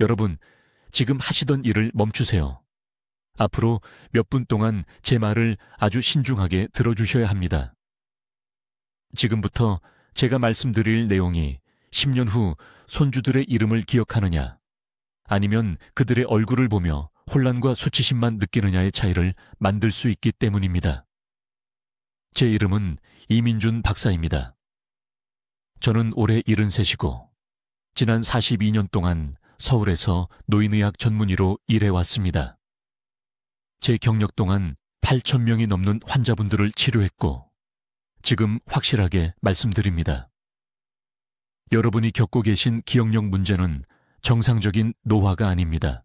여러분, 지금 하시던 일을 멈추세요. 앞으로 몇 분 동안 제 말을 아주 신중하게 들어주셔야 합니다. 지금부터 제가 말씀드릴 내용이 10년 후 손주들의 이름을 기억하느냐, 아니면 그들의 얼굴을 보며 혼란과 수치심만 느끼느냐의 차이를 만들 수 있기 때문입니다. 제 이름은 이민준 박사입니다. 저는 올해 73이고 지난 42년 동안 서울에서 노인의학 전문의로 일해왔습니다. 제 경력 동안 8,000명이 넘는 환자분들을 치료했고 지금 확실하게 말씀드립니다. 여러분이 겪고 계신 기억력 문제는 정상적인 노화가 아닙니다.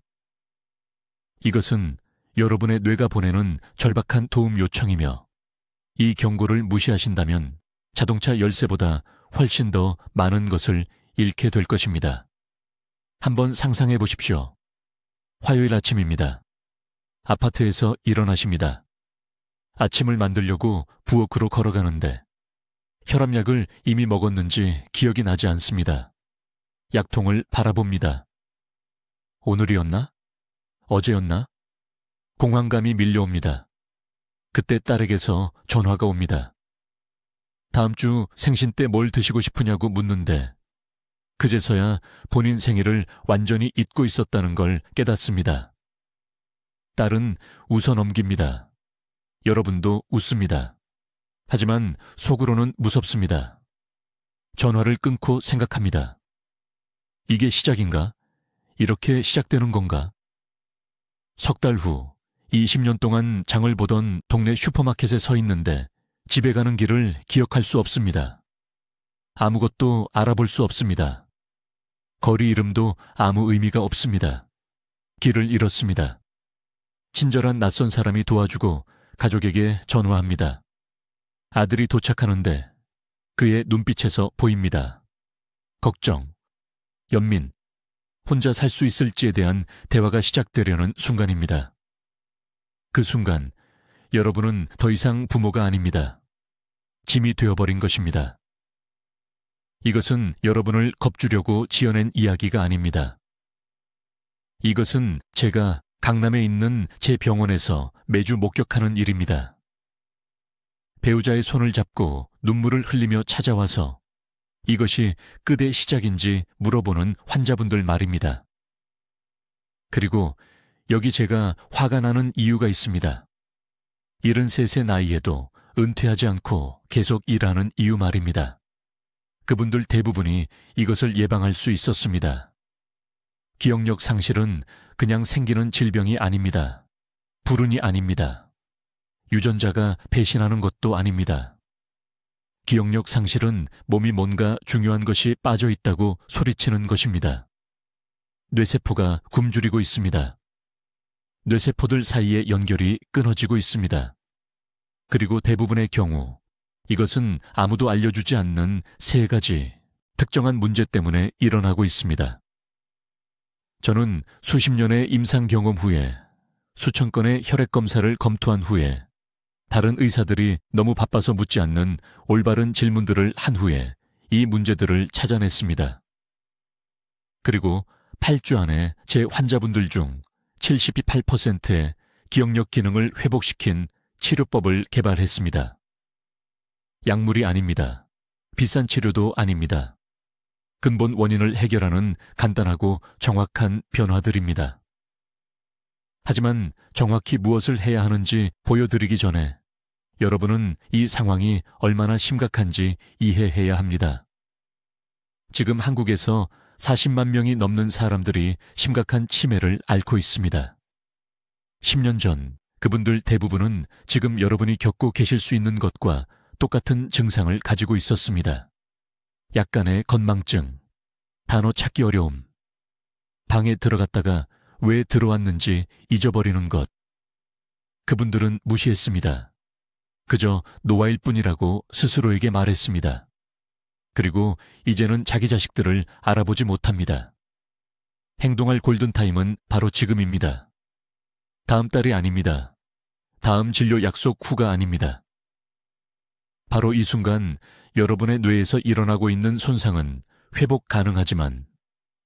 이것은 여러분의 뇌가 보내는 절박한 도움 요청이며 이 경고를 무시하신다면 자동차 열쇠보다 훨씬 더 많은 것을 잃게 될 것입니다. 한번 상상해 보십시오. 화요일 아침입니다. 아파트에서 일어나십니다. 아침을 만들려고 부엌으로 걸어가는데 혈압약을 이미 먹었는지 기억이 나지 않습니다. 약통을 바라봅니다. 오늘이었나? 어제였나? 공황감이 밀려옵니다. 그때 딸에게서 전화가 옵니다. 다음 주 생신 때 뭘 드시고 싶으냐고 묻는데 그제서야 본인 생일을 완전히 잊고 있었다는 걸 깨닫습니다. 딸은 웃어 넘깁니다. 여러분도 웃습니다. 하지만 속으로는 무섭습니다. 전화를 끊고 생각합니다. 이게 시작인가? 이렇게 시작되는 건가? 석 달 후 20년 동안 장을 보던 동네 슈퍼마켓에 서 있는데 집에 가는 길을 기억할 수 없습니다. 아무것도 알아볼 수 없습니다. 거리 이름도 아무 의미가 없습니다. 길을 잃었습니다. 친절한 낯선 사람이 도와주고 가족에게 전화합니다. 아들이 도착하는데 그의 눈빛에서 보입니다. 걱정, 연민, 혼자 살 수 있을지에 대한 대화가 시작되려는 순간입니다. 그 순간 여러분은 더 이상 부모가 아닙니다. 짐이 되어버린 것입니다. 이것은 여러분을 겁주려고 지어낸 이야기가 아닙니다. 이것은 제가 강남에 있는 제 병원에서 매주 목격하는 일입니다. 배우자의 손을 잡고 눈물을 흘리며 찾아와서 이것이 끝의 시작인지 물어보는 환자분들 말입니다. 그리고 여기 제가 화가 나는 이유가 있습니다. 73세 나이에도 은퇴하지 않고 계속 일하는 이유 말입니다. 그분들 대부분이 이것을 예방할 수 있었습니다. 기억력 상실은 그냥 생기는 질병이 아닙니다. 불운이 아닙니다. 유전자가 배신하는 것도 아닙니다. 기억력 상실은 몸이 뭔가 중요한 것이 빠져 있다고 소리치는 것입니다. 뇌세포가 굶주리고 있습니다. 뇌세포들 사이의 연결이 끊어지고 있습니다. 그리고 대부분의 경우 이것은 아무도 알려주지 않는 3가지 특정한 문제 때문에 일어나고 있습니다. 저는 수십 년의 임상 경험 후에 수천 건의 혈액 검사를 검토한 후에 다른 의사들이 너무 바빠서 묻지 않는 올바른 질문들을 한 후에 이 문제들을 찾아냈습니다. 그리고 8주 안에 제 환자분들 중 78%의 기억력 기능을 회복시킨 치료법을 개발했습니다. 약물이 아닙니다. 비싼 치료도 아닙니다. 근본 원인을 해결하는 간단하고 정확한 변화들입니다. 하지만 정확히 무엇을 해야 하는지 보여드리기 전에 여러분은 이 상황이 얼마나 심각한지 이해해야 합니다. 지금 한국에서 40만 명이 넘는 사람들이 심각한 치매를 앓고 있습니다. 10년 전 그분들 대부분은 지금 여러분이 겪고 계실 수 있는 것과 똑같은 증상을 가지고 있었습니다. 약간의 건망증, 단어 찾기 어려움, 방에 들어갔다가 왜 들어왔는지 잊어버리는 것. 그분들은 무시했습니다. 그저 노화일 뿐이라고 스스로에게 말했습니다. 그리고 이제는 자기 자식들을 알아보지 못합니다. 행동할 골든타임은 바로 지금입니다. 다음 달이 아닙니다. 다음 진료 약속 후가 아닙니다. 바로 이 순간 여러분의 뇌에서 일어나고 있는 손상은 회복 가능하지만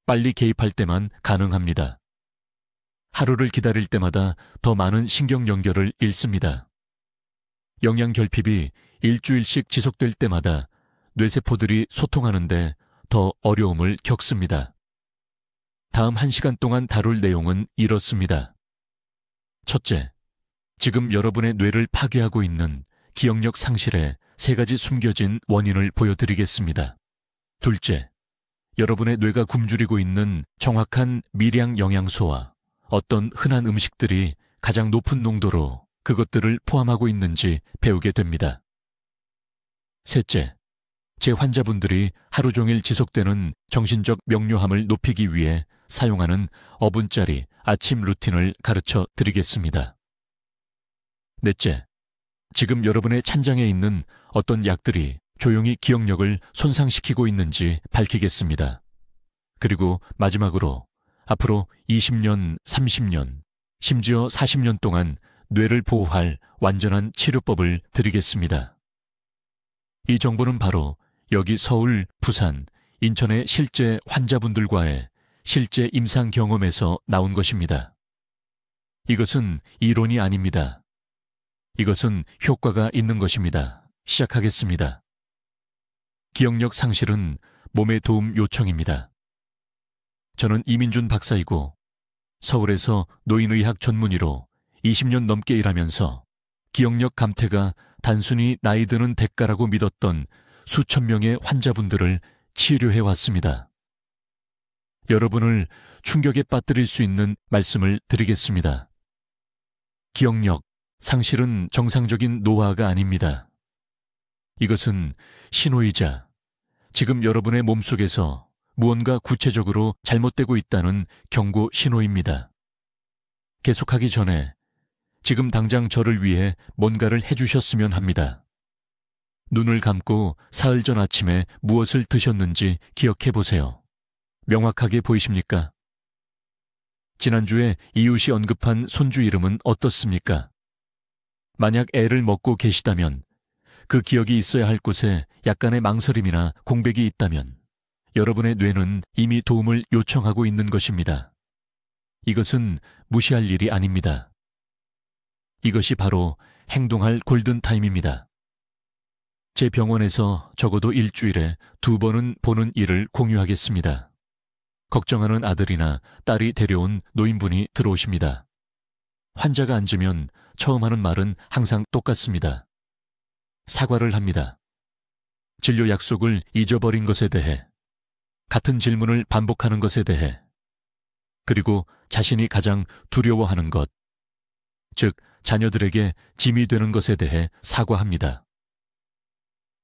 빨리 개입할 때만 가능합니다. 하루를 기다릴 때마다 더 많은 신경 연결을 잃습니다. 영양 결핍이 일주일씩 지속될 때마다 뇌세포들이 소통하는데 더 어려움을 겪습니다. 다음 1시간 동안 다룰 내용은 이렇습니다. 첫째, 지금 여러분의 뇌를 파괴하고 있는 기억력 상실의 3가지 숨겨진 원인을 보여드리겠습니다. 둘째, 여러분의 뇌가 굶주리고 있는 정확한 미량 영양소와 어떤 흔한 음식들이 가장 높은 농도로 그것들을 포함하고 있는지 배우게 됩니다. 셋째, 제 환자분들이 하루 종일 지속되는 정신적 명료함을 높이기 위해 사용하는 어분짜리 아침 루틴을 가르쳐 드리겠습니다. 넷째, 지금 여러분의 찬장에 있는 어떤 약들이 조용히 기억력을 손상시키고 있는지 밝히겠습니다. 그리고 마지막으로 앞으로 20년, 30년, 심지어 40년 동안 뇌를 보호할 완전한 치료법을 드리겠습니다. 이 정보는 바로 여기 서울, 부산, 인천의 실제 환자분들과의 실제 임상 경험에서 나온 것입니다. 이것은 이론이 아닙니다. 이것은 효과가 있는 것입니다. 시작하겠습니다. 기억력 상실은 몸의 도움 요청입니다. 저는 이민준 박사이고 서울에서 노인의학 전문의로 20년 넘게 일하면서 기억력 감퇴가 단순히 나이 드는 대가라고 믿었던 수천 명의 환자분들을 치료해 왔습니다. 여러분을 충격에 빠뜨릴 수 있는 말씀을 드리겠습니다. 기억력 상실은 정상적인 노화가 아닙니다. 이것은 신호이자 지금 여러분의 몸속에서 무언가 구체적으로 잘못되고 있다는 경고 신호입니다. 계속하기 전에 지금 당장 저를 위해 뭔가를 해주셨으면 합니다. 눈을 감고 사흘 전 아침에 무엇을 드셨는지 기억해 보세요. 명확하게 보이십니까? 지난주에 이웃이 언급한 손주 이름은 어떻습니까? 만약 애를 먹고 계시다면 그 기억이 있어야 할 곳에 약간의 망설임이나 공백이 있다면 여러분의 뇌는 이미 도움을 요청하고 있는 것입니다. 이것은 무시할 일이 아닙니다. 이것이 바로 행동할 골든타임입니다. 제 병원에서 적어도 일주일에 2번은 보는 일을 공유하겠습니다. 걱정하는 아들이나 딸이 데려온 노인분이 들어오십니다. 환자가 앉으면 처음 하는 말은 항상 똑같습니다. 사과를 합니다. 진료 약속을 잊어버린 것에 대해, 같은 질문을 반복하는 것에 대해, 그리고 자신이 가장 두려워하는 것, 즉 자녀들에게 짐이 되는 것에 대해 사과합니다.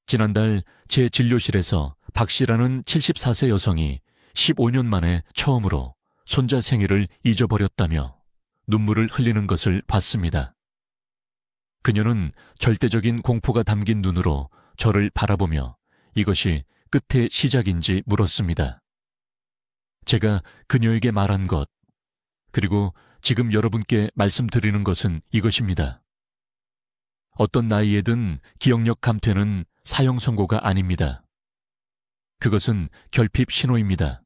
지난달 제 진료실에서 박 씨라는 74세 여성이 15년 만에 처음으로 손자 생일을 잊어버렸다며 눈물을 흘리는 것을 봤습니다. 그녀는 절대적인 공포가 담긴 눈으로 저를 바라보며 이것이 끝의 시작인지 물었습니다. 제가 그녀에게 말한 것, 그리고 지금 여러분께 말씀드리는 것은 이것입니다. 어떤 나이에든 기억력 감퇴는 사형 선고가 아닙니다. 그것은 결핍 신호입니다.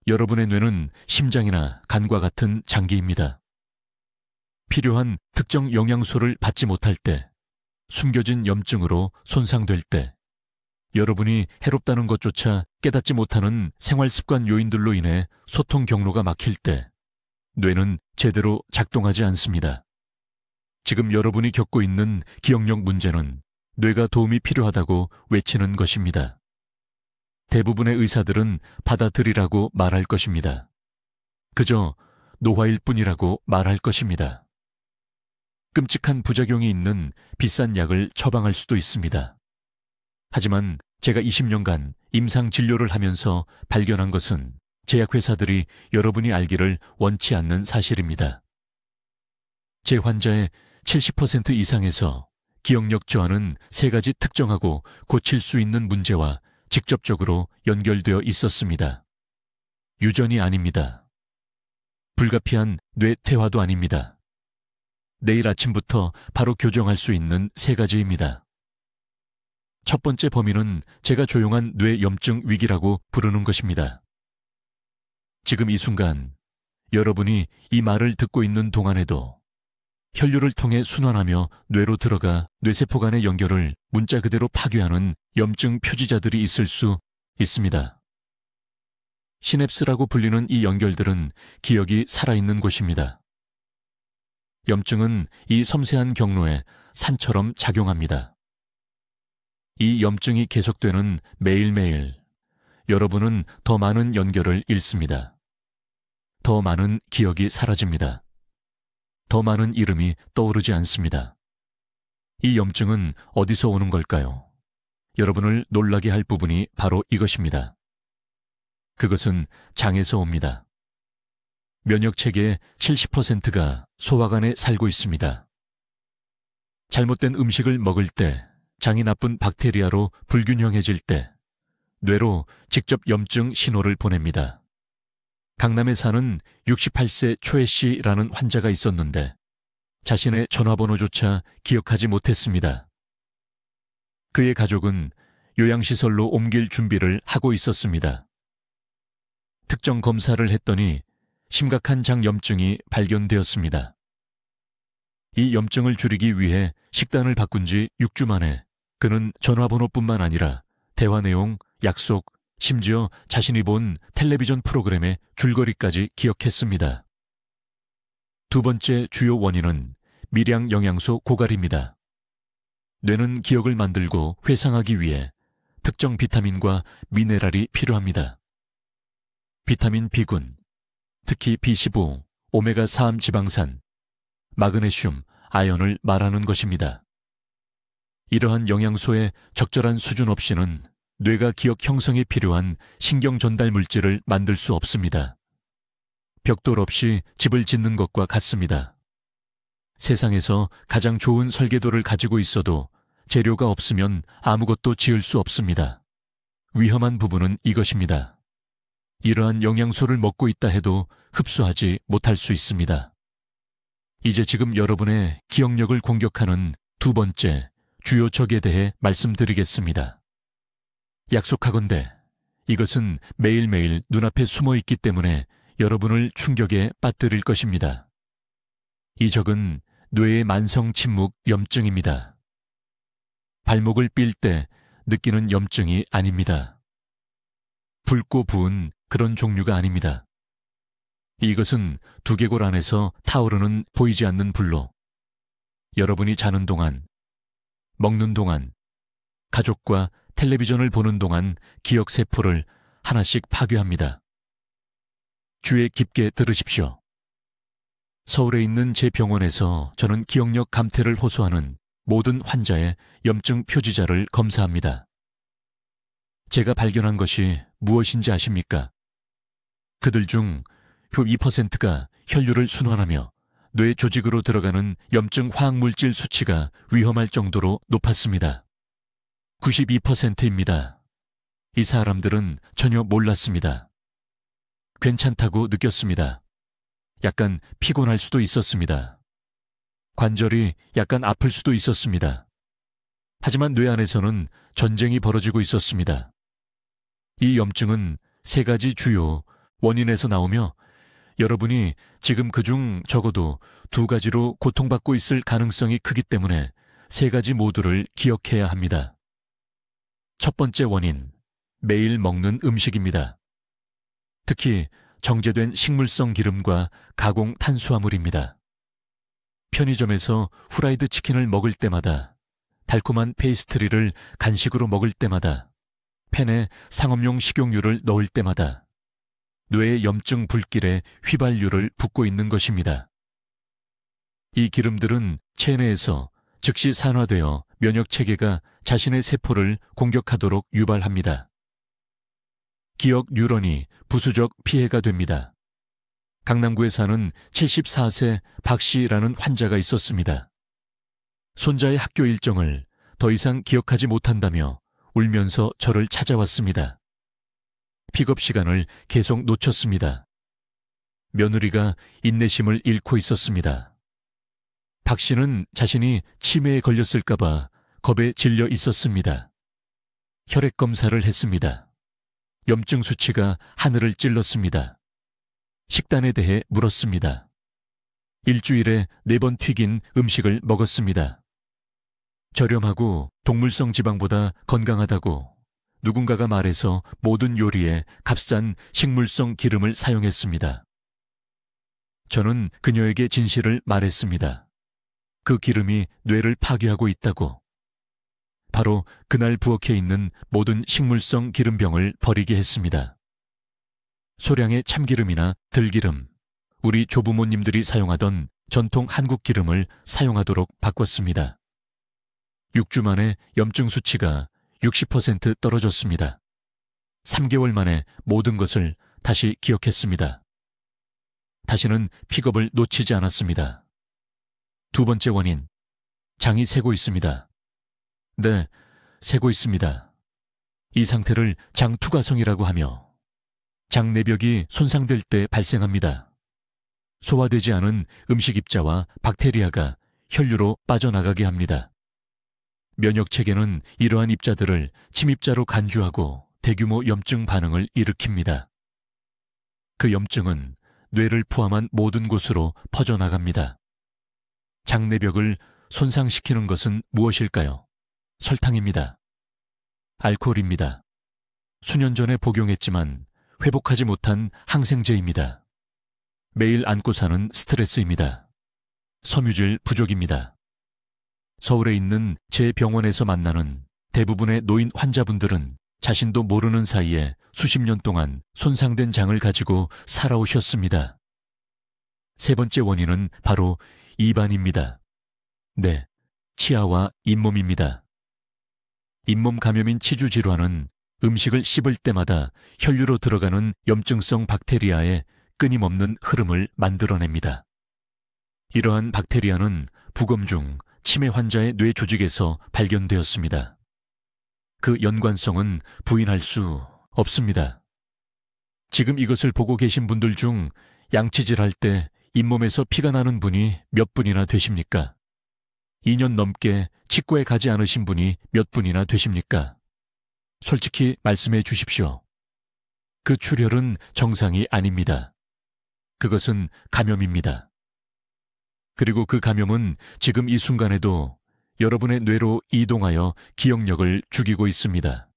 여러분의 뇌는 심장이나 간과 같은 장기입니다. 필요한 특정 영양소를 받지 못할 때, 숨겨진 염증으로 손상될 때, 여러분이 해롭다는 것조차 깨닫지 못하는 생활습관 요인들로 인해 소통 경로가 막힐 때, 뇌는 제대로 작동하지 않습니다. 지금 여러분이 겪고 있는 기억력 문제는 뇌가 도움이 필요하다고 외치는 것입니다. 대부분의 의사들은 받아들이라고 말할 것입니다. 그저 노화일 뿐이라고 말할 것입니다. 끔찍한 부작용이 있는 비싼 약을 처방할 수도 있습니다. 하지만 제가 20년간 임상 진료를 하면서 발견한 것은 제약회사들이 여러분이 알기를 원치 않는 사실입니다. 제 환자의 70% 이상에서 기억력 저하는 3가지 특정하고 고칠 수 있는 문제와 직접적으로 연결되어 있었습니다. 유전이 아닙니다. 불가피한 뇌퇴화도 아닙니다. 내일 아침부터 바로 교정할 수 있는 3가지입니다. 첫 번째 범인은 제가 조용한 뇌염증 위기라고 부르는 것입니다. 지금 이 순간 여러분이 이 말을 듣고 있는 동안에도 혈류를 통해 순환하며 뇌로 들어가 뇌세포 간의 연결을 문자 그대로 파괴하는 염증 표지자들이 있을 수 있습니다. 시냅스라고 불리는 이 연결들은 기억이 살아있는 곳입니다. 염증은 이 섬세한 경로에 산처럼 작용합니다. 이 염증이 계속되는 매일매일 여러분은 더 많은 연결을 잃습니다. 더 많은 기억이 사라집니다. 더 많은 이름이 떠오르지 않습니다. 이 염증은 어디서 오는 걸까요? 여러분을 놀라게 할 부분이 바로 이것입니다. 그것은 장에서 옵니다. 면역체계의 70%가 소화관에 살고 있습니다. 잘못된 음식을 먹을 때, 장이 나쁜 박테리아로 불균형해질 때, 뇌로 직접 염증 신호를 보냅니다. 강남에 사는 68세 초혜 씨라는 환자가 있었는데 자신의 전화번호조차 기억하지 못했습니다. 그의 가족은 요양시설로 옮길 준비를 하고 있었습니다. 특정 검사를 했더니 심각한 장염증이 발견되었습니다. 이 염증을 줄이기 위해 식단을 바꾼 지 6주 만에 그는 전화번호뿐만 아니라 대화 내용, 약속, 심지어 자신이 본 텔레비전 프로그램의 줄거리까지 기억했습니다. 두 번째 주요 원인은 미량 영양소 고갈입니다. 뇌는 기억을 만들고 회상하기 위해 특정 비타민과 미네랄이 필요합니다. 비타민 B군, 특히 B15, 오메가3 지방산, 마그네슘, 아연을 말하는 것입니다. 이러한 영양소의 적절한 수준 없이는 뇌가 기억 형성에 필요한 신경 전달 물질을 만들 수 없습니다. 벽돌 없이 집을 짓는 것과 같습니다. 세상에서 가장 좋은 설계도를 가지고 있어도 재료가 없으면 아무것도 지을 수 없습니다. 위험한 부분은 이것입니다. 이러한 영양소를 먹고 있다 해도 흡수하지 못할 수 있습니다. 이제 지금 여러분의 기억력을 공격하는 두 번째 주요 적에 대해 말씀드리겠습니다. 약속하건대 이것은 매일매일 눈앞에 숨어 있기 때문에 여러분을 충격에 빠뜨릴 것입니다. 이 적은 뇌의 만성 침묵 염증입니다. 발목을 삘 때 느끼는 염증이 아닙니다. 붉고 부은 그런 종류가 아닙니다. 이것은 두개골 안에서 타오르는 보이지 않는 불로 여러분이 자는 동안, 먹는 동안, 가족과 텔레비전을 보는 동안 기억세포를 하나씩 파괴합니다. 귀에 깊게 들으십시오. 서울에 있는 제 병원에서 저는 기억력 감퇴를 호소하는 모든 환자의 염증 표지자를 검사합니다. 제가 발견한 것이 무엇인지 아십니까? 그들 중 2%가 혈류를 순환하며 뇌 조직으로 들어가는 염증 화학물질 수치가 위험할 정도로 높았습니다. 92%입니다. 이 사람들은 전혀 몰랐습니다. 괜찮다고 느꼈습니다. 약간 피곤할 수도 있었습니다. 관절이 약간 아플 수도 있었습니다. 하지만 뇌 안에서는 전쟁이 벌어지고 있었습니다. 이 염증은 세 가지 주요 원인에서 나오며 여러분이 지금 그중 적어도 두 가지로 고통받고 있을 가능성이 크기 때문에 세 가지 모두를 기억해야 합니다. 첫 번째 원인, 매일 먹는 음식입니다. 특히 정제된 식물성 기름과 가공 탄수화물입니다. 편의점에서 후라이드 치킨을 먹을 때마다, 달콤한 페이스트리를 간식으로 먹을 때마다, 팬에 상업용 식용유를 넣을 때마다 뇌의 염증 불길에 휘발유를 붓고 있는 것입니다. 이 기름들은 체내에서 즉시 산화되어 면역체계가 자신의 세포를 공격하도록 유발합니다. 기억 뉴런이 부수적 피해가 됩니다. 강남구에 사는 74세 박 씨라는 환자가 있었습니다. 손자의 학교 일정을 더 이상 기억하지 못한다며 울면서 저를 찾아왔습니다. 픽업 시간을 계속 놓쳤습니다. 며느리가 인내심을 잃고 있었습니다. 박 씨는 자신이 치매에 걸렸을까봐 겁에 질려 있었습니다. 혈액 검사를 했습니다. 염증 수치가 하늘을 찔렀습니다. 식단에 대해 물었습니다. 일주일에 4번 튀긴 음식을 먹었습니다. 저렴하고 동물성 지방보다 건강하다고 누군가가 말해서 모든 요리에 값싼 식물성 기름을 사용했습니다. 저는 그녀에게 진실을 말했습니다. 그 기름이 뇌를 파괴하고 있다고. 바로 그날 부엌에 있는 모든 식물성 기름병을 버리게 했습니다. 소량의 참기름이나 들기름, 우리 조부모님들이 사용하던 전통 한국 기름을 사용하도록 바꿨습니다. 6주 만에 염증 수치가 60% 떨어졌습니다. 3개월 만에 모든 것을 다시 기억했습니다. 다시는 픽업을 놓치지 않았습니다. 두 번째 원인, 장이 새고 있습니다. 네, 새고 있습니다. 이 상태를 장투과성이라고 하며 장 내벽이 손상될 때 발생합니다. 소화되지 않은 음식 입자와 박테리아가 혈류로 빠져나가게 합니다. 면역체계는 이러한 입자들을 침입자로 간주하고 대규모 염증 반응을 일으킵니다. 그 염증은 뇌를 포함한 모든 곳으로 퍼져나갑니다. 장내벽을 손상시키는 것은 무엇일까요? 설탕입니다. 알코올입니다. 수년 전에 복용했지만 회복하지 못한 항생제입니다. 매일 안고 사는 스트레스입니다. 섬유질 부족입니다. 서울에 있는 제 병원에서 만나는 대부분의 노인 환자분들은 자신도 모르는 사이에 수십 년 동안 손상된 장을 가지고 살아오셨습니다. 세 번째 원인은 바로 입안입니다. 네, 치아와 잇몸입니다. 잇몸 감염인 치주 질환은 음식을 씹을 때마다 혈류로 들어가는 염증성 박테리아의 끊임없는 흐름을 만들어냅니다. 이러한 박테리아는 부검 중 치매 환자의 뇌 조직에서 발견되었습니다. 그 연관성은 부인할 수 없습니다. 지금 이것을 보고 계신 분들 중 양치질할 때 잇몸에서 피가 나는 분이 몇 분이나 되십니까? 2년 넘게 치과에 가지 않으신 분이 몇 분이나 되십니까? 솔직히 말씀해 주십시오. 그 출혈은 정상이 아닙니다. 그것은 감염입니다. 그리고 그 감염은 지금 이 순간에도 여러분의 뇌로 이동하여 기억력을 죽이고 있습니다.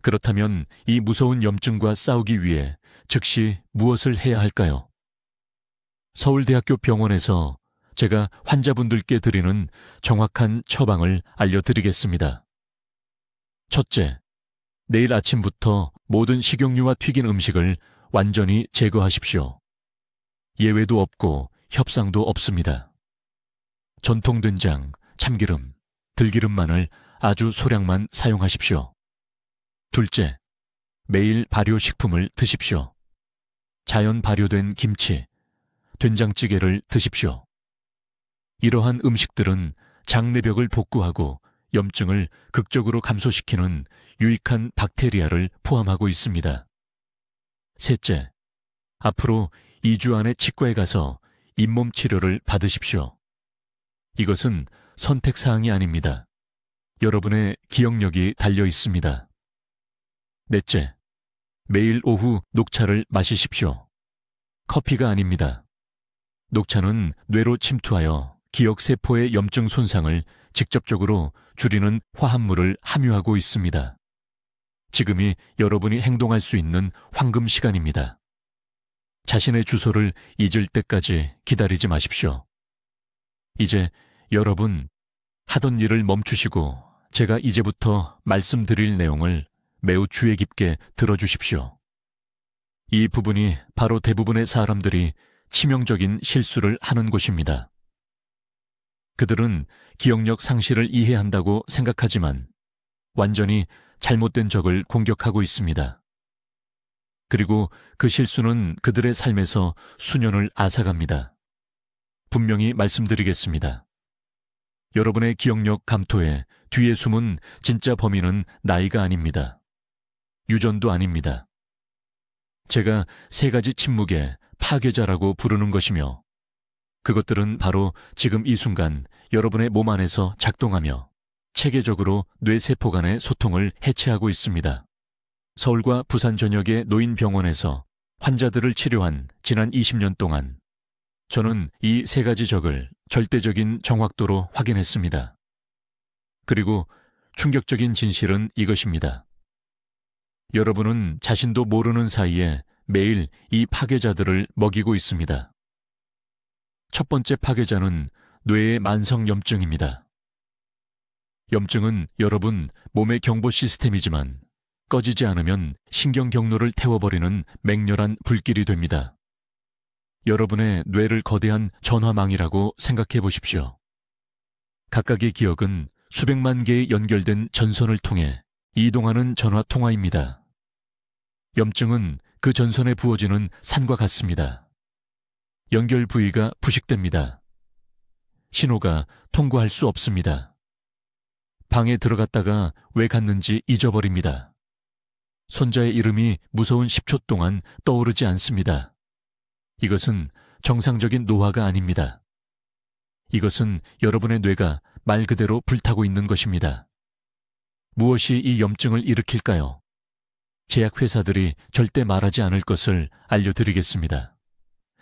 그렇다면 이 무서운 염증과 싸우기 위해 즉시 무엇을 해야 할까요? 서울대학교 병원에서 제가 환자분들께 드리는 정확한 처방을 알려드리겠습니다. 첫째, 내일 아침부터 모든 식용유와 튀긴 음식을 완전히 제거하십시오. 예외도 없고 협상도 없습니다. 전통 된장, 참기름, 들기름만을 아주 소량만 사용하십시오. 둘째, 매일 발효식품을 드십시오. 자연 발효된 김치, 된장찌개를 드십시오. 이러한 음식들은 장내벽을 복구하고 염증을 극적으로 감소시키는 유익한 박테리아를 포함하고 있습니다. 셋째, 앞으로 2주 안에 치과에 가서 잇몸 치료를 받으십시오. 이것은 선택사항이 아닙니다. 여러분의 기억력이 달려 있습니다. 넷째, 매일 오후 녹차를 마시십시오. 커피가 아닙니다. 녹차는 뇌로 침투하여 기억세포의 염증 손상을 직접적으로 줄이는 화합물을 함유하고 있습니다. 지금이 여러분이 행동할 수 있는 황금 시간입니다. 자신의 주소를 잊을 때까지 기다리지 마십시오. 이제 여러분, 하던 일을 멈추시고 제가 이제부터 말씀드릴 내용을 매우 주의 깊게 들어주십시오. 이 부분이 바로 대부분의 사람들이 치명적인 실수를 하는 곳입니다. 그들은 기억력 상실을 이해한다고 생각하지만 완전히 잘못된 적을 공격하고 있습니다. 그리고 그 실수는 그들의 삶에서 수년을 앗아갑니다. 분명히 말씀드리겠습니다. 여러분의 기억력 감토에 뒤에 숨은 진짜 범인은 나이가 아닙니다. 유전도 아닙니다. 제가 3가지 침묵의 파괴자라고 부르는 것이며 그것들은 바로 지금 이 순간 여러분의 몸 안에서 작동하며 체계적으로 뇌세포 간의 소통을 해체하고 있습니다. 서울과 부산 전역의 노인병원에서 환자들을 치료한 지난 20년 동안 저는 이 세 가지 적을 절대적인 정확도로 확인했습니다. 그리고 충격적인 진실은 이것입니다. 여러분은 자신도 모르는 사이에 매일 이 파괴자들을 먹이고 있습니다. 첫 번째 파괴자는 뇌의 만성염증입니다. 염증은 여러분 몸의 경보 시스템이지만 꺼지지 않으면 신경 경로를 태워버리는 맹렬한 불길이 됩니다. 여러분의 뇌를 거대한 전화망이라고 생각해 보십시오. 각각의 기억은 수백만 개의 연결된 전선을 통해 이동하는 전화 통화입니다. 염증은 그 전선에 부어지는 산과 같습니다. 연결 부위가 부식됩니다. 신호가 통과할 수 없습니다. 방에 들어갔다가 왜 갔는지 잊어버립니다. 손자의 이름이 무서운 10초 동안 떠오르지 않습니다. 이것은 정상적인 노화가 아닙니다. 이것은 여러분의 뇌가 말 그대로 불타고 있는 것입니다. 무엇이 이 염증을 일으킬까요? 제약회사들이 절대 말하지 않을 것을 알려드리겠습니다.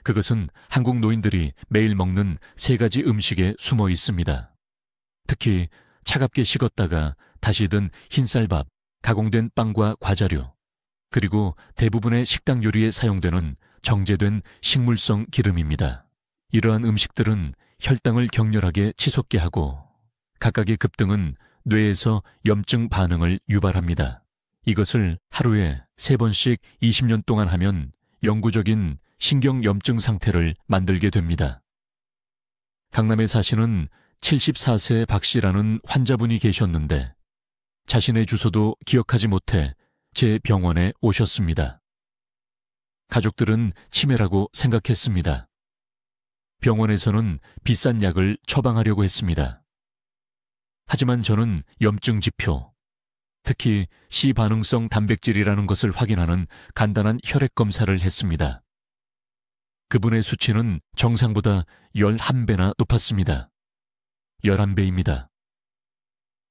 그것은 한국 노인들이 매일 먹는 세 가지 음식에 숨어 있습니다. 특히 차갑게 식었다가 다시 든 흰쌀밥, 가공된 빵과 과자류, 그리고 대부분의 식당 요리에 사용되는 정제된 식물성 기름입니다. 이러한 음식들은 혈당을 격렬하게 치솟게 하고 각각의 급등은 뇌에서 염증 반응을 유발합니다. 이것을 하루에 3번씩 20년 동안 하면 영구적인 신경염증 상태를 만들게 됩니다. 강남에 사시는 74세 박 씨라는 환자분이 계셨는데 자신의 주소도 기억하지 못해 제 병원에 오셨습니다. 가족들은 치매라고 생각했습니다. 병원에서는 비싼 약을 처방하려고 했습니다. 하지만 저는 염증 지표, 특히 C반응성 단백질이라는 것을 확인하는 간단한 혈액 검사를 했습니다. 그분의 수치는 정상보다 11배나 높았습니다. 11배입니다.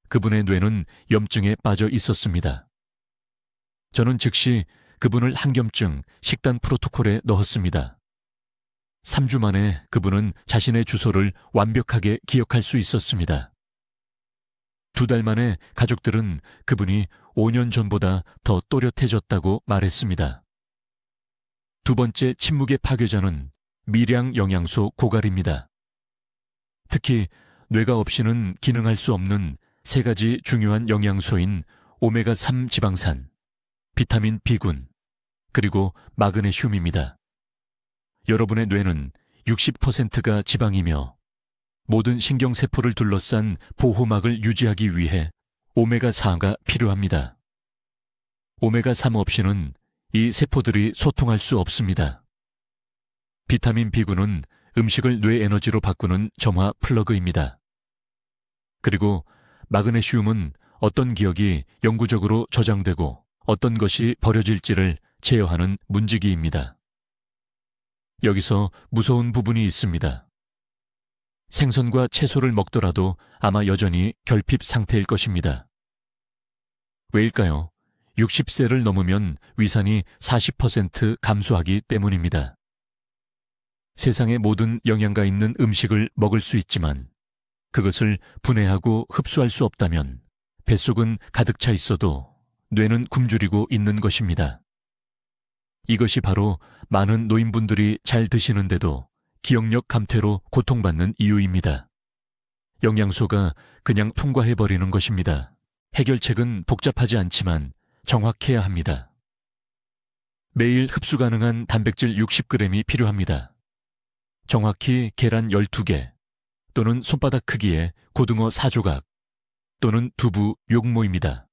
그분의 뇌는 염증에 빠져 있었습니다. 저는 즉시 그분을 항염증 식단 프로토콜에 넣었습니다. 3주 만에 그분은 자신의 주소를 완벽하게 기억할 수 있었습니다. 2달 만에 가족들은 그분이 5년 전보다 더 또렷해졌다고 말했습니다. 두 번째 침묵의 파괴자는 미량 영양소 고갈입니다. 특히 뇌가 없이는 기능할 수 없는 세 가지 중요한 영양소인 오메가3 지방산, 비타민 B군, 그리고 마그네슘입니다. 여러분의 뇌는 60%가 지방이며 모든 신경세포를 둘러싼 보호막을 유지하기 위해 오메가4가 필요합니다. 오메가3 없이는 이 세포들이 소통할 수 없습니다. 비타민 B군은 음식을 뇌 에너지로 바꾸는 점화 플러그입니다. 그리고 마그네슘은 어떤 기억이 영구적으로 저장되고 어떤 것이 버려질지를 제어하는 문지기입니다. 여기서 무서운 부분이 있습니다. 생선과 채소를 먹더라도 아마 여전히 결핍 상태일 것입니다. 왜일까요? 60세를 넘으면 위산이 40% 감소하기 때문입니다. 세상의 모든 영양가 있는 음식을 먹을 수 있지만 그것을 분해하고 흡수할 수 없다면 뱃속은 가득 차 있어도 뇌는 굶주리고 있는 것입니다. 이것이 바로 많은 노인분들이 잘 드시는데도 기억력 감퇴로 고통받는 이유입니다. 영양소가 그냥 통과해버리는 것입니다. 해결책은 복잡하지 않지만 정확해야 합니다. 매일 흡수 가능한 단백질 60g이 필요합니다. 정확히 계란 12개 또는 손바닥 크기의 고등어 4조각 또는 두부 6모입니다.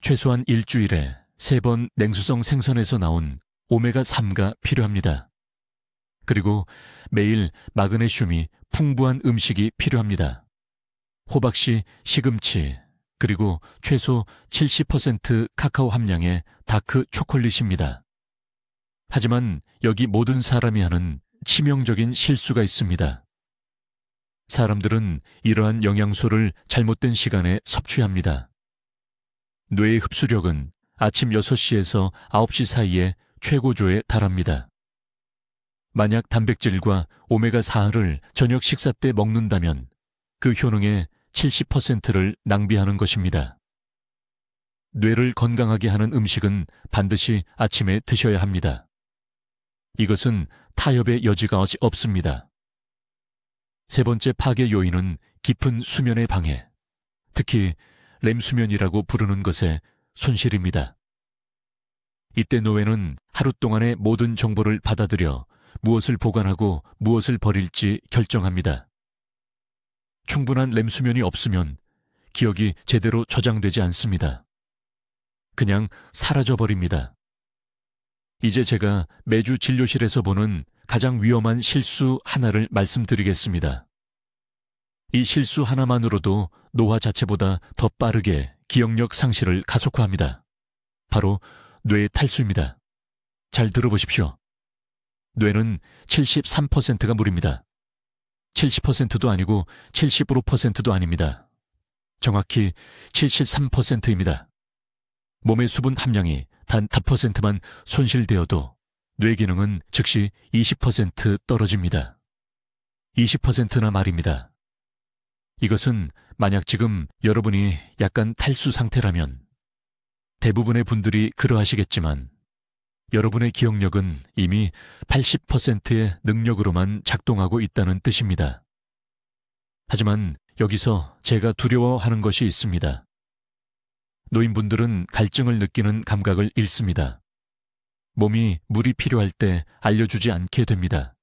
최소한 일주일에 3번 냉수성 생선에서 나온 오메가3가 필요합니다. 그리고 매일 마그네슘이 풍부한 음식이 필요합니다. 호박씨, 시금치, 그리고 최소 70% 카카오 함량의 다크 초콜릿입니다. 하지만 여기 모든 사람이 하는 치명적인 실수가 있습니다. 사람들은 이러한 영양소를 잘못된 시간에 섭취합니다. 뇌의 흡수력은 아침 6시에서 9시 사이에 최고조에 달합니다. 만약 단백질과 오메가4를 저녁 식사 때 먹는다면 그 효능의 70%를 낭비하는 것입니다. 뇌를 건강하게 하는 음식은 반드시 아침에 드셔야 합니다. 이것은 타협의 여지가 없습니다. 세 번째 파괴 요인은 깊은 수면의 방해, 특히 렘수면이라고 부르는 것의 손실입니다. 이때 노회는 하루 동안의 모든 정보를 받아들여 무엇을 보관하고 무엇을 버릴지 결정합니다. 충분한 렘수면이 없으면 기억이 제대로 저장되지 않습니다. 그냥 사라져버립니다. 이제 제가 매주 진료실에서 보는 가장 위험한 실수 하나를 말씀드리겠습니다. 이 실수 하나만으로도 노화 자체보다 더 빠르게 기억력 상실을 가속화합니다. 바로 뇌 탈수입니다. 잘 들어보십시오. 뇌는 73%가 물입니다. 70%도 아니고 75%도 아닙니다. 정확히 73%입니다. 몸의 수분 함량이 단 5%만 손실되어도 뇌 기능은 즉시 20% 떨어집니다. 20%나 말입니다. 이것은 만약 지금 여러분이 약간 탈수 상태라면 대부분의 분들이 그러하시겠지만 여러분의 기억력은 이미 80%의 능력으로만 작동하고 있다는 뜻입니다. 하지만 여기서 제가 두려워하는 것이 있습니다. 노인분들은 갈증을 느끼는 감각을 잃습니다. 몸이 물이 필요할 때 알려주지 않게 됩니다.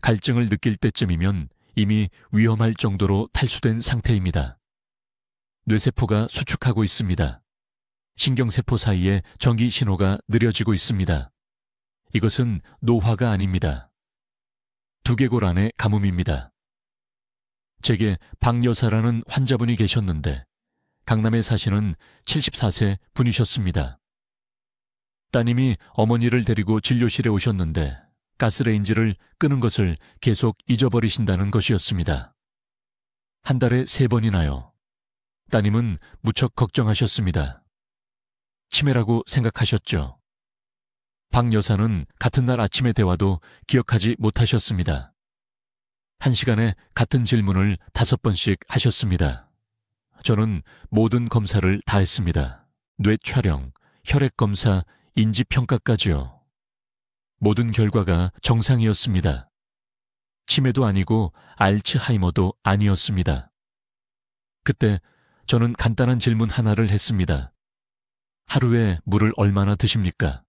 갈증을 느낄 때쯤이면 이미 위험할 정도로 탈수된 상태입니다. 뇌세포가 수축하고 있습니다. 신경세포 사이에 전기 신호가 느려지고 있습니다. 이것은 노화가 아닙니다. 두개골 안의 가뭄입니다. 제게 박 여사라는 환자분이 계셨는데 강남에 사시는 74세 분이셨습니다. 따님이 어머니를 데리고 진료실에 오셨는데 가스레인지를 끄는 것을 계속 잊어버리신다는 것이었습니다. 한 달에 3번이나요. 따님은 무척 걱정하셨습니다. 치매라고 생각하셨죠. 박 여사는 같은 날 아침의 대화도 기억하지 못하셨습니다. 1시간에 같은 질문을 5번씩 하셨습니다. 저는 모든 검사를 다 했습니다. 뇌 촬영, 혈액 검사, 인지 평가까지요. 모든 결과가 정상이었습니다. 치매도 아니고 알츠하이머도 아니었습니다. 그때 저는 간단한 질문 하나를 했습니다. 하루에 물을 얼마나 드십니까?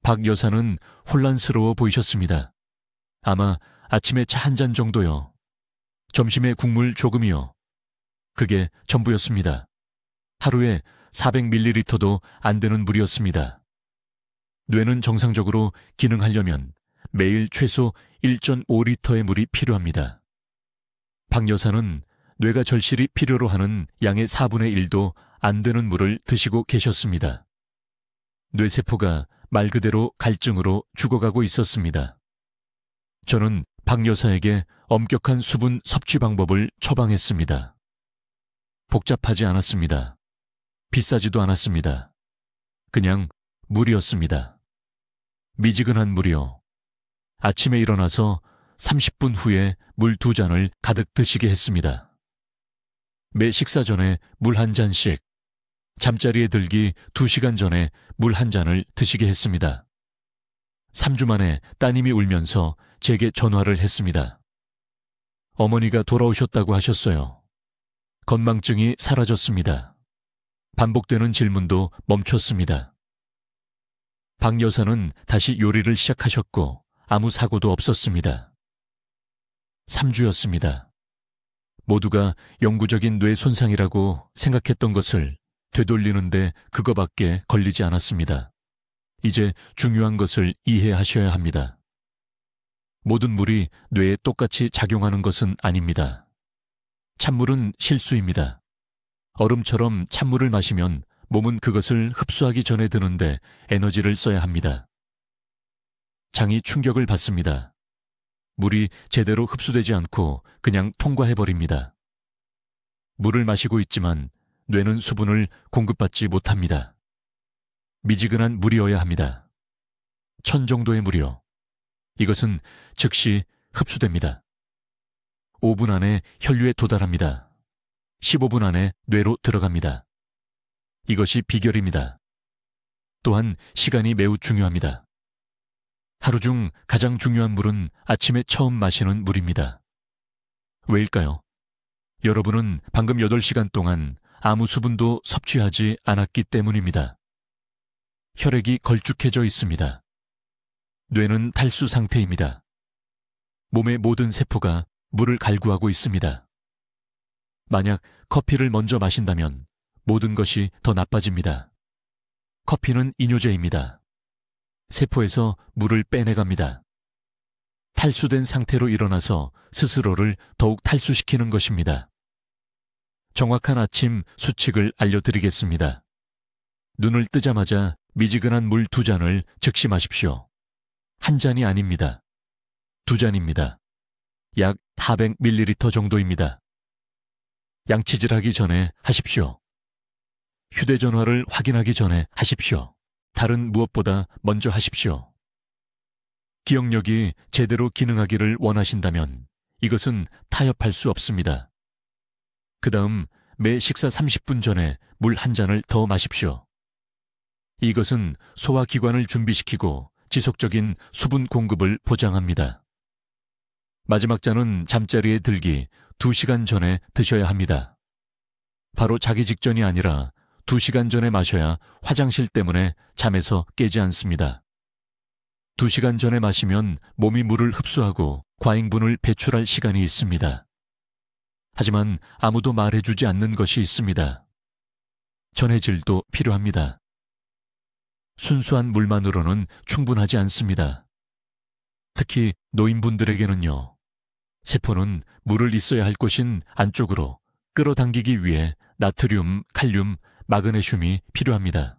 박 여사는 혼란스러워 보이셨습니다. 아마 아침에 차 한 잔 정도요. 점심에 국물 조금이요. 그게 전부였습니다. 하루에 400ml도 안 되는 물이었습니다. 뇌는 정상적으로 기능하려면 매일 최소 1.5리터의 물이 필요합니다. 박 여사는 뇌가 절실히 필요로 하는 양의 4분의 1도 안 되는 물을 드시고 계셨습니다. 뇌세포가 말 그대로 갈증으로 죽어가고 있었습니다. 저는 박 여사에게 엄격한 수분 섭취 방법을 처방했습니다. 복잡하지 않았습니다. 비싸지도 않았습니다. 그냥 물이었습니다. 미지근한 물이요. 아침에 일어나서 30분 후에 물 2잔을 가득 드시게 했습니다. 매 식사 전에 물 1잔씩, 잠자리에 들기 2시간 전에 물 1잔을 드시게 했습니다. 3주 만에 따님이 울면서 제게 전화를 했습니다. 어머니가 돌아오셨다고 하셨어요. 건망증이 사라졌습니다. 반복되는 질문도 멈췄습니다. 박 여사는 다시 요리를 시작하셨고 아무 사고도 없었습니다. 3주였습니다. 모두가 영구적인 뇌 손상이라고 생각했던 것을 되돌리는데 그거밖에 걸리지 않았습니다. 이제 중요한 것을 이해하셔야 합니다. 모든 물이 뇌에 똑같이 작용하는 것은 아닙니다. 찬물은 실수입니다. 얼음처럼 찬물을 마시면 몸은 그것을 흡수하기 전에 드는데 에너지를 써야 합니다. 장이 충격을 받습니다. 물이 제대로 흡수되지 않고 그냥 통과해버립니다. 물을 마시고 있지만 뇌는 수분을 공급받지 못합니다. 미지근한 물이어야 합니다. 1000 정도의 물이요. 이것은 즉시 흡수됩니다. 5분 안에 혈류에 도달합니다. 15분 안에 뇌로 들어갑니다. 이것이 비결입니다. 또한 시간이 매우 중요합니다. 하루 중 가장 중요한 물은 아침에 처음 마시는 물입니다. 왜일까요? 여러분은 방금 8시간 동안 아무 수분도 섭취하지 않았기 때문입니다. 혈액이 걸쭉해져 있습니다. 뇌는 탈수 상태입니다. 몸의 모든 세포가 물을 갈구하고 있습니다. 만약 커피를 먼저 마신다면 모든 것이 더 나빠집니다. 커피는 이뇨제입니다. 세포에서 물을 빼내갑니다. 탈수된 상태로 일어나서 스스로를 더욱 탈수시키는 것입니다. 정확한 아침 수칙을 알려드리겠습니다. 눈을 뜨자마자 미지근한 물 2잔을 즉시 마십시오. 1잔이 아닙니다. 2잔입니다. 약 400ml 정도입니다. 양치질하기 전에 하십시오. 휴대전화를 확인하기 전에 하십시오. 다른 무엇보다 먼저 하십시오. 기억력이 제대로 기능하기를 원하신다면 이것은 타협할 수 없습니다. 그 다음 매 식사 30분 전에 물 1잔을 더 마십시오. 이것은 소화기관을 준비시키고 지속적인 수분 공급을 보장합니다. 마지막 잔은 잠자리에 들기 2시간 전에 드셔야 합니다. 바로 자기 직전이 아니라 2시간 전에 마셔야 화장실 때문에 잠에서 깨지 않습니다. 2시간 전에 마시면 몸이 물을 흡수하고 과잉분을 배출할 시간이 있습니다. 하지만 아무도 말해주지 않는 것이 있습니다. 전해질도 필요합니다. 순수한 물만으로는 충분하지 않습니다. 특히 노인분들에게는요. 세포는 물을 있어야 할 곳인 안쪽으로 끌어당기기 위해 나트륨, 칼륨, 마그네슘이 필요합니다.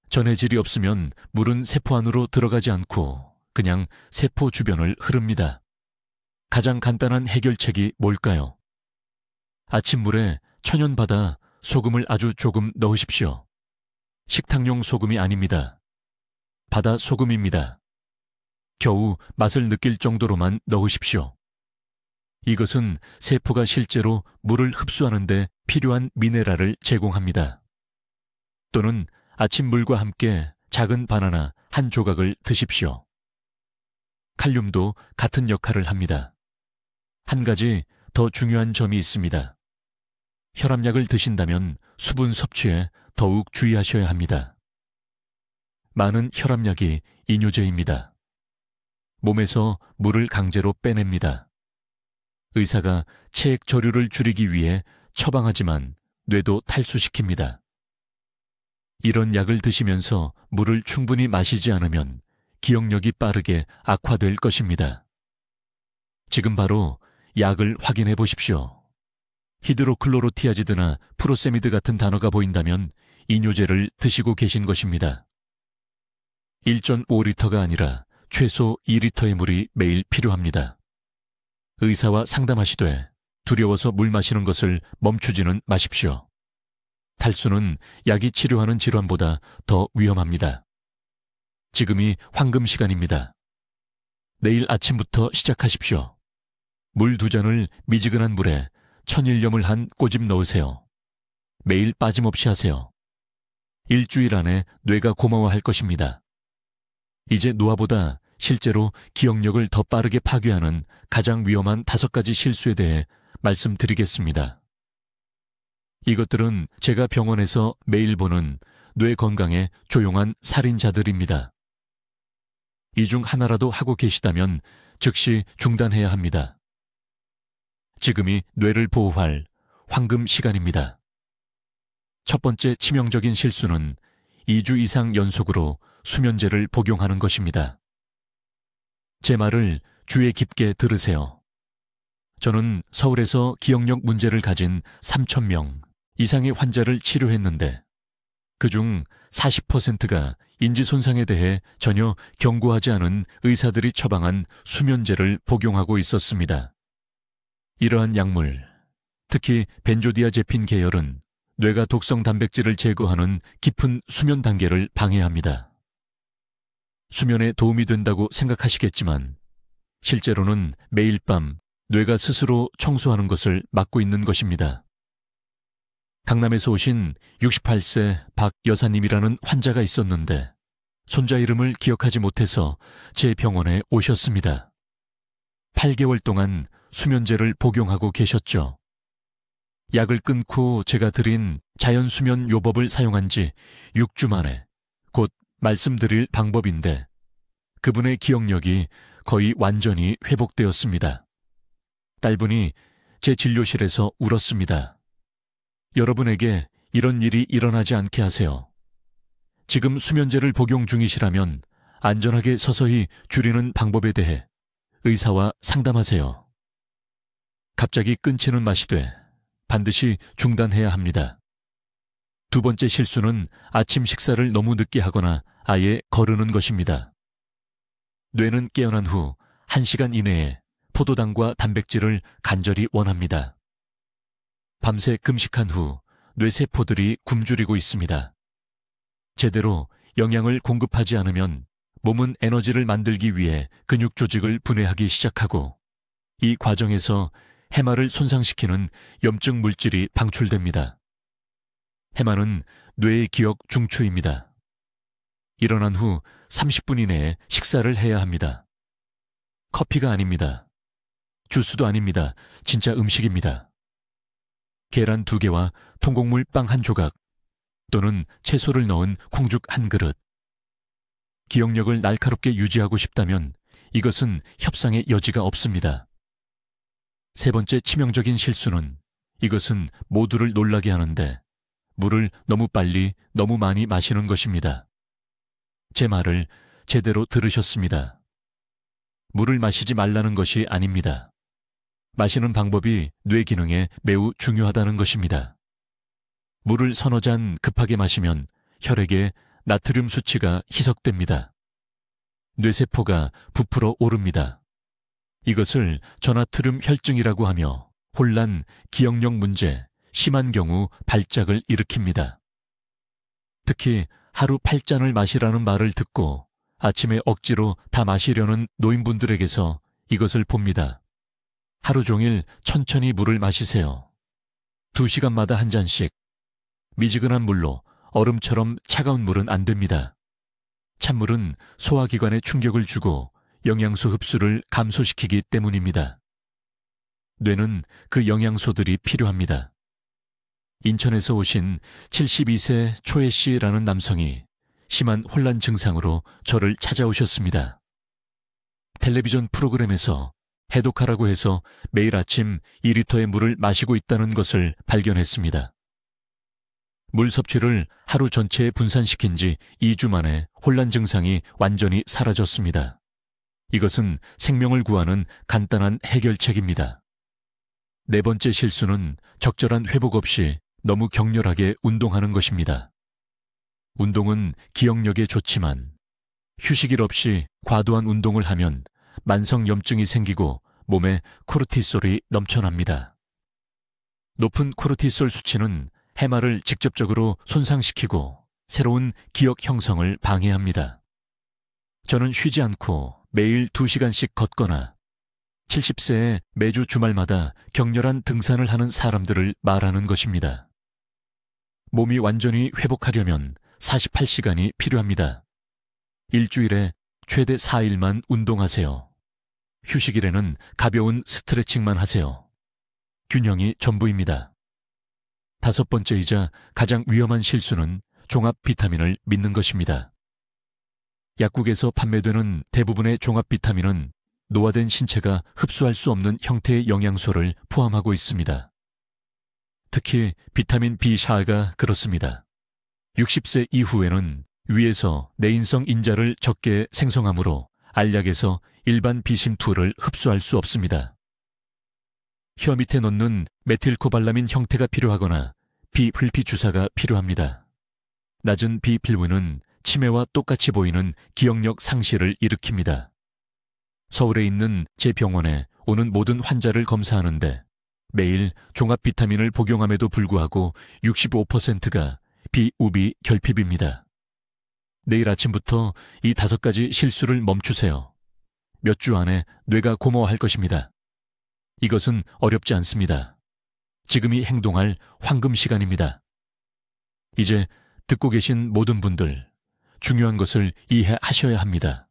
전해질이 없으면 물은 세포 안으로 들어가지 않고 그냥 세포 주변을 흐릅니다. 가장 간단한 해결책이 뭘까요? 아침물에 천연바다 소금을 아주 조금 넣으십시오. 식탁용 소금이 아닙니다. 바다 소금입니다. 겨우 맛을 느낄 정도로만 넣으십시오. 이것은 세포가 실제로 물을 흡수하는 데 필요한 미네랄을 제공합니다. 또는 아침물과 함께 작은 바나나 한 조각을 드십시오. 칼륨도 같은 역할을 합니다. 한 가지 더 중요한 점이 있습니다. 혈압약을 드신다면 수분 섭취에 더욱 주의하셔야 합니다. 많은 혈압약이 이뇨제입니다. 몸에서 물을 강제로 빼냅니다. 의사가 체액 저류를 줄이기 위해 처방하지만 뇌도 탈수시킵니다. 이런 약을 드시면서 물을 충분히 마시지 않으면 기억력이 빠르게 악화될 것입니다. 지금 바로 약을 확인해 보십시오. 히드로클로로티아지드나 프로세미드 같은 단어가 보인다면 이뇨제를 드시고 계신 것입니다. 1.5리터가 아니라 최소 2리터의 물이 매일 필요합니다. 의사와 상담하시되 두려워서 물 마시는 것을 멈추지는 마십시오. 탈수는 약이 치료하는 질환보다 더 위험합니다. 지금이 황금 시간입니다. 내일 아침부터 시작하십시오. 물 2잔을 미지근한 물에 천일염을 한 꼬집 넣으세요. 매일 빠짐없이 하세요. 일주일 안에 뇌가 고마워할 것입니다. 이제 노화보다 실제로 기억력을 더 빠르게 파괴하는 가장 위험한 5가지 실수에 대해 말씀드리겠습니다. 이것들은 제가 병원에서 매일 보는 뇌 건강에 조용한 살인자들입니다. 이 중 하나라도 하고 계시다면 즉시 중단해야 합니다. 지금이 뇌를 보호할 황금 시간입니다. 첫 번째 치명적인 실수는 2주 이상 연속으로 수면제를 복용하는 것입니다. 제 말을 귀에 깊게 들으세요. 저는 서울에서 기억력 문제를 가진 3,000명 이상의 환자를 치료했는데 그중 40%가 인지손상에 대해 전혀 경고하지 않은 의사들이 처방한 수면제를 복용하고 있었습니다. 이러한 약물, 특히 벤조디아제핀 계열은 뇌가 독성 단백질을 제거하는 깊은 수면 단계를 방해합니다. 수면에 도움이 된다고 생각하시겠지만 실제로는 매일 밤 뇌가 스스로 청소하는 것을 막고 있는 것입니다. 강남에서 오신 68세 박 여사님이라는 환자가 있었는데 손자 이름을 기억하지 못해서 제 병원에 오셨습니다. 8개월 동안 수면제를 복용하고 계셨죠. 약을 끊고 제가 드린 자연수면 요법을 사용한 지 6주 만에 곧 말씀드릴 방법인데 그분의 기억력이 거의 완전히 회복되었습니다. 딸분이 제 진료실에서 울었습니다. 여러분에게 이런 일이 일어나지 않게 하세요. 지금 수면제를 복용 중이시라면 안전하게 서서히 줄이는 방법에 대해 의사와 상담하세요. 갑자기 끊지는 마시되 반드시 중단해야 합니다. 두 번째 실수는 아침 식사를 너무 늦게 하거나 아예 거르는 것입니다. 뇌는 깨어난 후 1시간 이내에 포도당과 단백질을 간절히 원합니다. 밤새 금식한 후 뇌세포들이 굶주리고 있습니다. 제대로 영양을 공급하지 않으면 몸은 에너지를 만들기 위해 근육 조직을 분해하기 시작하고 이 과정에서 해마를 손상시키는 염증 물질이 방출됩니다. 해마는 뇌의 기억 중추입니다. 일어난 후 30분 이내에 식사를 해야 합니다. 커피가 아닙니다. 주스도 아닙니다. 진짜 음식입니다. 계란 2개와 통곡물 빵 1조각 또는 채소를 넣은 콩죽 1그릇. 기억력을 날카롭게 유지하고 싶다면 이것은 협상의 여지가 없습니다. 세 번째 치명적인 실수는 이것은 모두를 놀라게 하는데 물을 너무 빨리 너무 많이 마시는 것입니다. 제 말을 제대로 들으셨습니다. 물을 마시지 말라는 것이 아닙니다. 마시는 방법이 뇌 기능에 매우 중요하다는 것입니다. 물을 서너 잔 급하게 마시면 혈액에 나트륨 수치가 희석됩니다. 뇌세포가 부풀어 오릅니다. 이것을 저나트륨 혈증이라고 하며 혼란, 기억력 문제, 심한 경우 발작을 일으킵니다. 특히 하루 8잔을 마시라는 말을 듣고 아침에 억지로 다 마시려는 노인분들에게서 이것을 봅니다. 하루 종일 천천히 물을 마시세요. 2시간마다 한 잔씩. 미지근한 물로 얼음처럼 차가운 물은 안 됩니다. 찬물은 소화기관에 충격을 주고 영양소 흡수를 감소시키기 때문입니다. 뇌는 그 영양소들이 필요합니다. 인천에서 오신 72세 초혜 씨라는 남성이 심한 혼란 증상으로 저를 찾아오셨습니다. 텔레비전 프로그램에서 해독하라고 해서 매일 아침 2리터의 물을 마시고 있다는 것을 발견했습니다. 물 섭취를 하루 전체에 분산시킨 지 2주 만에 혼란 증상이 완전히 사라졌습니다. 이것은 생명을 구하는 간단한 해결책입니다. 네 번째 실수는 적절한 회복 없이 너무 격렬하게 운동하는 것입니다. 운동은 기억력에 좋지만 휴식일 없이 과도한 운동을 하면 만성 염증이 생기고 몸에 코르티솔이 넘쳐납니다. 높은 코르티솔 수치는 해마를 직접적으로 손상시키고 새로운 기억 형성을 방해합니다. 저는 쉬지 않고 매일 2시간씩 걷거나 70세에 매주 주말마다 격렬한 등산을 하는 사람들을 말하는 것입니다. 몸이 완전히 회복하려면 48시간이 필요합니다. 일주일에 최대 4일만 운동하세요. 휴식일에는 가벼운 스트레칭만 하세요. 균형이 전부입니다. 다섯 번째이자 가장 위험한 실수는 종합 비타민을 믿는 것입니다. 약국에서 판매되는 대부분의 종합 비타민은 노화된 신체가 흡수할 수 없는 형태의 영양소를 포함하고 있습니다. 특히 비타민 B샤가 그렇습니다. 60세 이후에는 위에서 내인성 인자를 적게 생성하므로 알약에서 일반 비심투를 흡수할 수 없습니다. 혀 밑에 넣는 메틸코발라민 형태가 필요하거나 비필피 주사가 필요합니다. 낮은 비필부는 치매와 똑같이 보이는 기억력 상실을 일으킵니다. 서울에 있는 제 병원에 오는 모든 환자를 검사하는데 매일 종합 비타민을 복용함에도 불구하고 65%가 비우비 결핍입니다. 내일 아침부터 이 5가지 실수를 멈추세요. 몇 주 안에 뇌가 고마워할 것입니다. 이것은 어렵지 않습니다. 지금이 행동할 황금 시간입니다. 이제 듣고 계신 모든 분들, 중요한 것을 이해하셔야 합니다.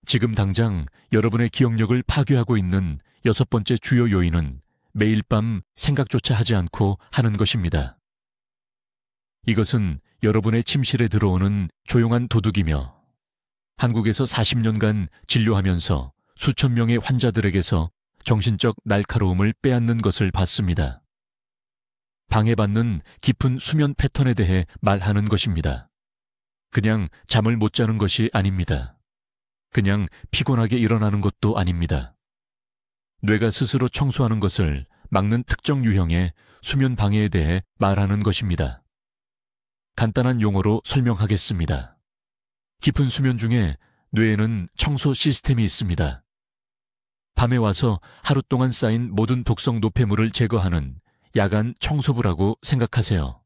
지금 당장 여러분의 기억력을 파괴하고 있는 6번째 주요 요인은 매일 밤 생각조차 하지 않고 하는 것입니다. 이것은 여러분의 침실에 들어오는 조용한 도둑이며 한국에서 40년간 진료하면서 수천 명의 환자들에게서 정신적 날카로움을 빼앗는 것을 봤습니다. 방해받는 깊은 수면 패턴에 대해 말하는 것입니다. 그냥 잠을 못 자는 것이 아닙니다. 그냥 피곤하게 일어나는 것도 아닙니다. 뇌가 스스로 청소하는 것을 막는 특정 유형의 수면 방해에 대해 말하는 것입니다. 간단한 용어로 설명하겠습니다. 깊은 수면 중에 뇌에는 청소 시스템이 있습니다. 밤에 와서 하루 동안 쌓인 모든 독성 노폐물을 제거하는 야간 청소부라고 생각하세요.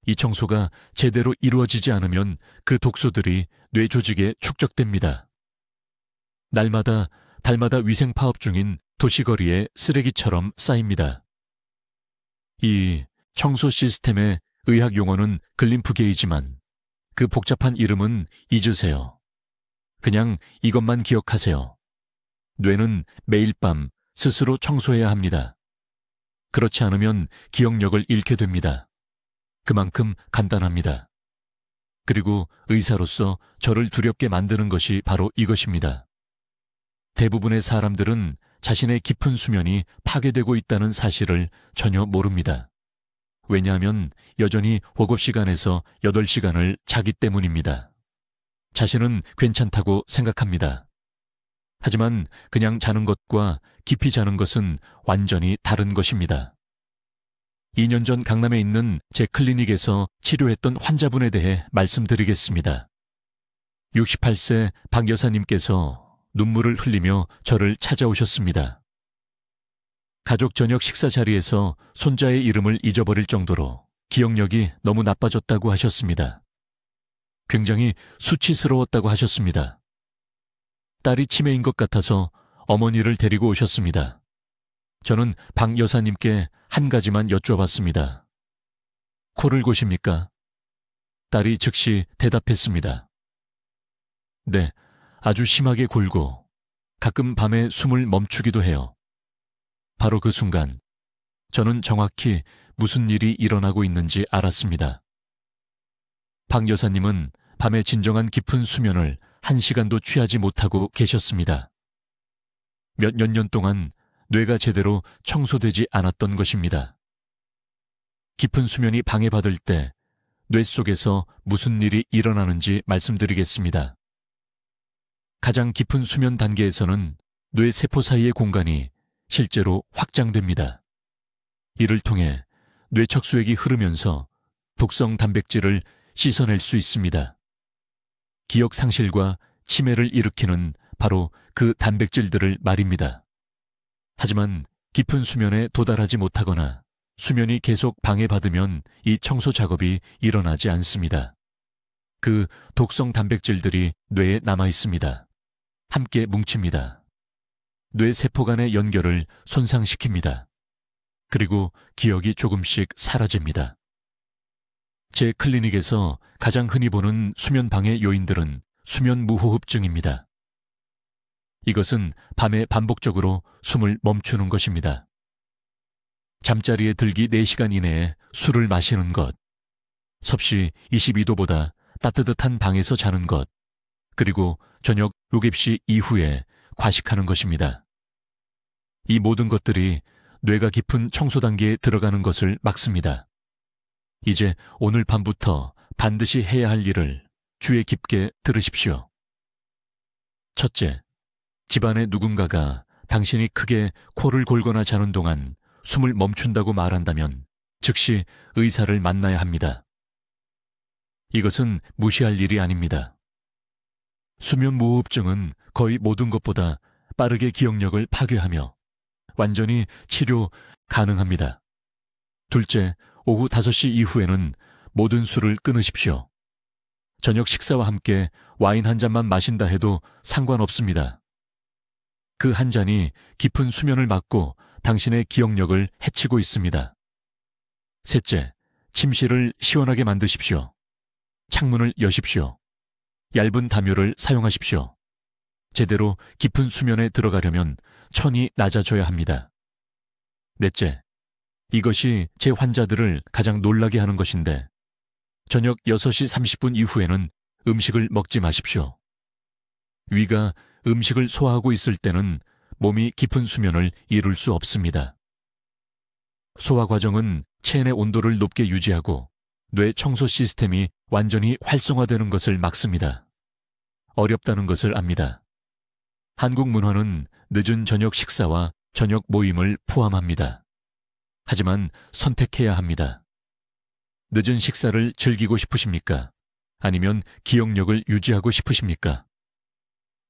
이 청소가 제대로 이루어지지 않으면 그 독소들이 뇌 조직에 축적됩니다. 날마다 달마다 위생 파업 중인 도시거리에 쓰레기처럼 쌓입니다. 이 청소 시스템의 의학 용어는 글림프게이지만 그 복잡한 이름은 잊으세요. 그냥 이것만 기억하세요. 뇌는 매일 밤 스스로 청소해야 합니다. 그렇지 않으면 기억력을 잃게 됩니다. 그만큼 간단합니다. 그리고 의사로서 저를 두렵게 만드는 것이 바로 이것입니다. 대부분의 사람들은 자신의 깊은 수면이 파괴되고 있다는 사실을 전혀 모릅니다. 왜냐하면 여전히 월급 시간에서 8시간을 자기 때문입니다. 자신은 괜찮다고 생각합니다. 하지만 그냥 자는 것과 깊이 자는 것은 완전히 다른 것입니다. 2년 전 강남에 있는 제 클리닉에서 치료했던 환자분에 대해 말씀드리겠습니다. 68세 박 여사님께서 눈물을 흘리며 저를 찾아오셨습니다. 가족 저녁 식사 자리에서 손자의 이름을 잊어버릴 정도로 기억력이 너무 나빠졌다고 하셨습니다. 굉장히 수치스러웠다고 하셨습니다. 딸이 치매인 것 같아서 어머니를 데리고 오셨습니다. 저는 박 여사님께 한 가지만 여쭤봤습니다. 코를 고십니까? 딸이 즉시 대답했습니다. 네, 아주 심하게 골고 가끔 밤에 숨을 멈추기도 해요. 바로 그 순간 저는 정확히 무슨 일이 일어나고 있는지 알았습니다. 박 여사님은 밤에 진정한 깊은 수면을 1시간도 취하지 못하고 계셨습니다. 몇 년 동안 뇌가 제대로 청소되지 않았던 것입니다. 깊은 수면이 방해받을 때 뇌 속에서 무슨 일이 일어나는지 말씀드리겠습니다. 가장 깊은 수면 단계에서는 뇌 세포 사이의 공간이 실제로 확장됩니다. 이를 통해 뇌 척수액이 흐르면서 독성 단백질을 씻어낼 수 있습니다. 기억 상실과 치매를 일으키는 바로 그 단백질들을 말입니다. 하지만 깊은 수면에 도달하지 못하거나 수면이 계속 방해받으면 이 청소 작업이 일어나지 않습니다. 그 독성 단백질들이 뇌에 남아 있습니다. 함께 뭉칩니다. 뇌 세포 간의 연결을 손상시킵니다. 그리고 기억이 조금씩 사라집니다. 제 클리닉에서 가장 흔히 보는 수면 방해 요인들은 수면 무호흡증입니다. 이것은 밤에 반복적으로 숨을 멈추는 것입니다. 잠자리에 들기 4시간 이내에 술을 마시는 것, 섭씨 22도보다 따뜻한 방에서 자는 것, 그리고 저녁 6입시 이후에 과식하는 것입니다. 이 모든 것들이 뇌가 깊은 청소 단계에 들어가는 것을 막습니다. 이제 오늘 밤부터 반드시 해야 할 일을 주의 깊게 들으십시오. 첫째, 집안의 누군가가 당신이 크게 코를 골거나 자는 동안 숨을 멈춘다고 말한다면 즉시 의사를 만나야 합니다. 이것은 무시할 일이 아닙니다. 수면 무호흡증은 거의 모든 것보다 빠르게 기억력을 파괴하며 완전히 치료 가능합니다. 둘째, 오후 5시 이후에는 모든 술을 끊으십시오. 저녁 식사와 함께 와인 한 잔만 마신다 해도 상관없습니다. 그 한 잔이 깊은 수면을 막고 당신의 기억력을 해치고 있습니다. 셋째, 침실을 시원하게 만드십시오. 창문을 여십시오. 얇은 담요를 사용하십시오. 제대로 깊은 수면에 들어가려면 천이 낮아져야 합니다. 넷째, 이것이 제 환자들을 가장 놀라게 하는 것인데 저녁 6시 30분 이후에는 음식을 먹지 마십시오. 위가 음식을 소화하고 있을 때는 몸이 깊은 수면을 이룰 수 없습니다. 소화 과정은 체내 온도를 높게 유지하고 뇌 청소 시스템이 완전히 활성화되는 것을 막습니다. 어렵다는 것을 압니다. 한국 문화는 늦은 저녁 식사와 저녁 모임을 포함합니다. 하지만 선택해야 합니다. 늦은 식사를 즐기고 싶으십니까? 아니면 기억력을 유지하고 싶으십니까?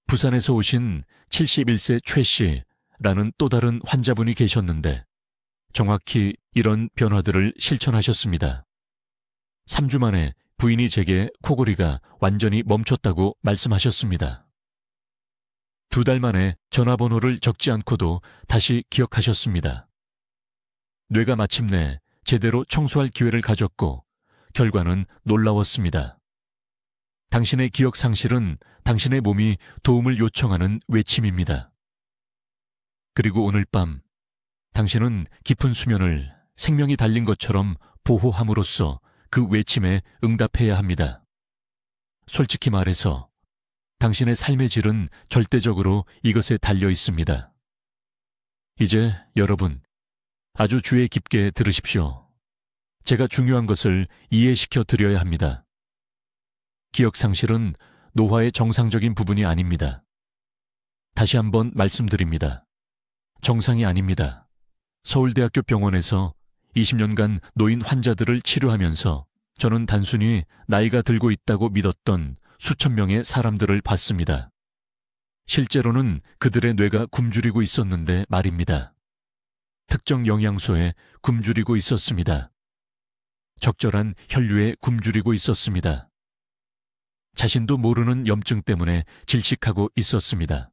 부산에서 오신 71세 최 씨라는 또 다른 환자분이 계셨는데 정확히 이런 변화들을 실천하셨습니다. 3주 만에 부인이 제게 코골이가 완전히 멈췄다고 말씀하셨습니다. 2달 만에 전화번호를 적지 않고도 다시 기억하셨습니다. 뇌가 마침내 제대로 청소할 기회를 가졌고 결과는 놀라웠습니다. 당신의 기억 상실은 당신의 몸이 도움을 요청하는 외침입니다. 그리고 오늘 밤 당신은 깊은 수면을 생명이 달린 것처럼 보호함으로써 그 외침에 응답해야 합니다. 솔직히 말해서 당신의 삶의 질은 절대적으로 이것에 달려 있습니다. 이제 여러분, 아주 주의 깊게 들으십시오. 제가 중요한 것을 이해시켜 드려야 합니다. 기억 상실은 노화의 정상적인 부분이 아닙니다. 다시 한번 말씀드립니다. 정상이 아닙니다. 서울대학교 병원에서 20년간 노인 환자들을 치료하면서 저는 단순히 나이가 들고 있다고 믿었던 수천 명의 사람들을 봤습니다. 실제로는 그들의 뇌가 굶주리고 있었는데 말입니다. 특정 영양소에 굶주리고 있었습니다. 적절한 혈류에 굶주리고 있었습니다. 자신도 모르는 염증 때문에 질식하고 있었습니다.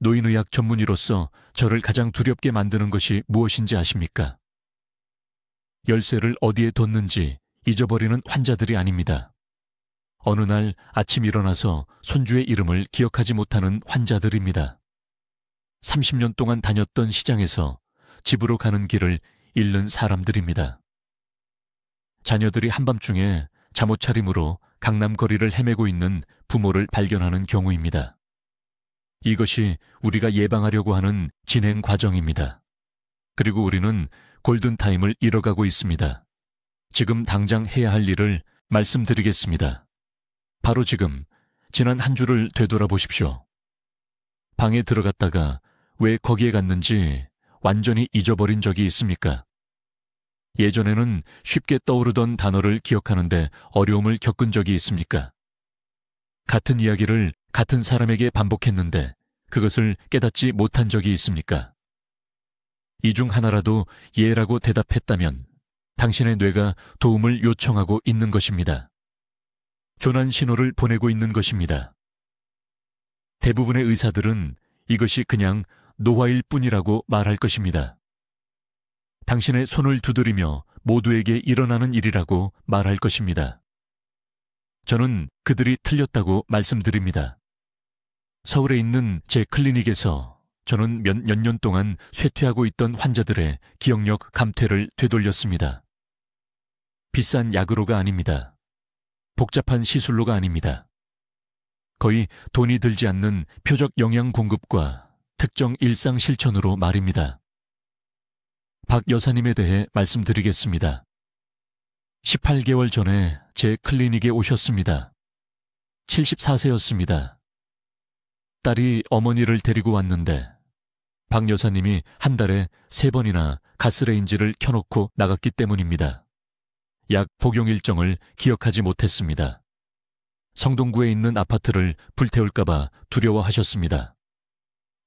노인의학 전문의로서 저를 가장 두렵게 만드는 것이 무엇인지 아십니까? 열쇠를 어디에 뒀는지 잊어버리는 환자들이 아닙니다. 어느 날 아침 일어나서 손주의 이름을 기억하지 못하는 환자들입니다. 30년 동안 다녔던 시장에서 집으로 가는 길을 잃는 사람들입니다. 자녀들이 한밤중에 잠옷 차림으로 강남 거리를 헤매고 있는 부모를 발견하는 경우입니다. 이것이 우리가 예방하려고 하는 진행 과정입니다. 그리고 우리는 골든타임을 잃어가고 있습니다. 지금 당장 해야 할 일을 말씀드리겠습니다. 바로 지금 지난 한 주를 되돌아보십시오. 방에 들어갔다가 왜 거기에 갔는지 완전히 잊어버린 적이 있습니까? 예전에는 쉽게 떠오르던 단어를 기억하는데 어려움을 겪은 적이 있습니까? 같은 이야기를 같은 사람에게 반복했는데 그것을 깨닫지 못한 적이 있습니까? 이 중 하나라도 예라고 대답했다면 당신의 뇌가 도움을 요청하고 있는 것입니다. 조난 신호를 보내고 있는 것입니다. 대부분의 의사들은 이것이 그냥 노화일 뿐이라고 말할 것입니다. 당신의 손을 두드리며 모두에게 일어나는 일이라고 말할 것입니다. 저는 그들이 틀렸다고 말씀드립니다. 서울에 있는 제 클리닉에서 저는 몇 년 동안 쇠퇴하고 있던 환자들의 기억력 감퇴를 되돌렸습니다. 비싼 약으로가 아닙니다. 복잡한 시술로가 아닙니다. 거의 돈이 들지 않는 표적 영양 공급과 특정 일상 실천으로 말입니다. 박 여사님에 대해 말씀드리겠습니다. 18개월 전에 제 클리닉에 오셨습니다. 74세였습니다. 딸이 어머니를 데리고 왔는데 박 여사님이 한 달에 3번이나 가스레인지를 켜놓고 나갔기 때문입니다. 약 복용 일정을 기억하지 못했습니다. 성동구에 있는 아파트를 불태울까봐 두려워하셨습니다.